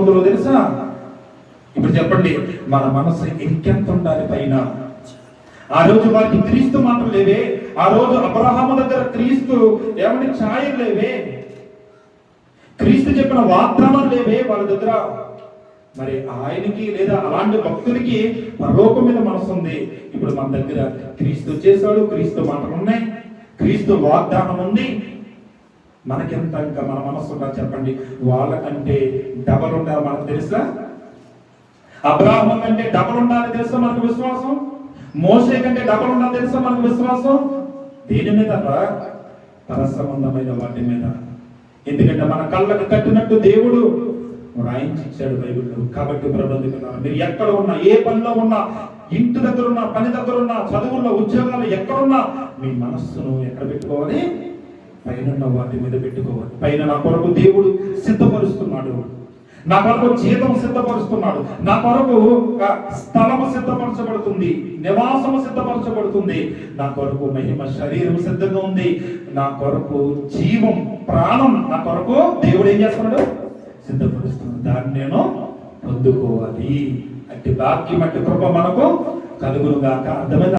రోజులు తెలుసా? ఇప్పుడు చెప్పండి, మన మనసు ఇంకెంత ఉండాలి పైన? ఆ రోజు వారికి క్రీస్తు మాటలు లేవే, ఆ రోజు అబ్రహాము దగ్గర క్రీస్తు ఏమని ఛాయలు లేవే, క్రీస్తు చెప్పిన వాగ్దానాలు లేవే వాళ్ళ దగ్గర. మరి ఆయనకి లేదా అలాంటి భక్తులకి పరలోకం మీద మనసు ఉంది. ఇప్పుడు మన దగ్గర క్రీస్తు చేశాడు, క్రీస్తు మాటలు ఉన్నాయి, క్రీస్తు వాగ్దానం ఉంది. మనకెంత ఇంకా మన మనసు ఉండాలి చెప్పండి? వాళ్ళకంటే డబల్ ఉండాలి మనకు తెలుసా? అబ్రాహ్మ కంటే డబల్ ఉండాలి తెలుసా మనకు విశ్వాసం? మోషే కంటే డబల్ ఉండాలి తెలుసా మనకు విశ్వాసం? దేని మీద? పరసంబంధమైన వాటి మీద. ఎందుకంటే మన కళ్ళకు కట్టినట్టు దేవుడు రాయించి ఇచ్చాడు బైబిల్లో. కాబట్టి ప్రబంధికున్నారు, మీరు ఎక్కడ ఉన్నా, ఏ పనిలో ఉన్నా, ఇంటి దగ్గర ఉన్నా, పని దగ్గర ఉన్నా, చదువుల్లో, ఉద్యోగాలు ఎక్కడున్నా, మీ మనస్సును ఎక్కడ పెట్టుకోవాలి? పైన వాటి మీద పెట్టుకోవాలి. పైన నా కొరకు దేవుడు సిద్ధపరుస్తున్నాడు, నా కొరకు జీతం సిద్ధపరుస్తున్నాడు, నా కొరకు స్థలము సిద్ధపరచబడుతుంది, నివాసము సిద్ధపరచబడుతుంది, నా కొరకు మహిమ శరీరం సిద్ధంగా ఉంది, నా కొరకు జీవం, ప్రాణం నా కొరకు దేవుడు ఏం చేస్తున్నాడు? సిద్ధపరుస్తున్నాడు. దాన్ని నేను పొందుకోవాలి. అట్టి భాగ్యం, అట్టి కృప మనకు కలుగునుగాక. అర్థమైంది?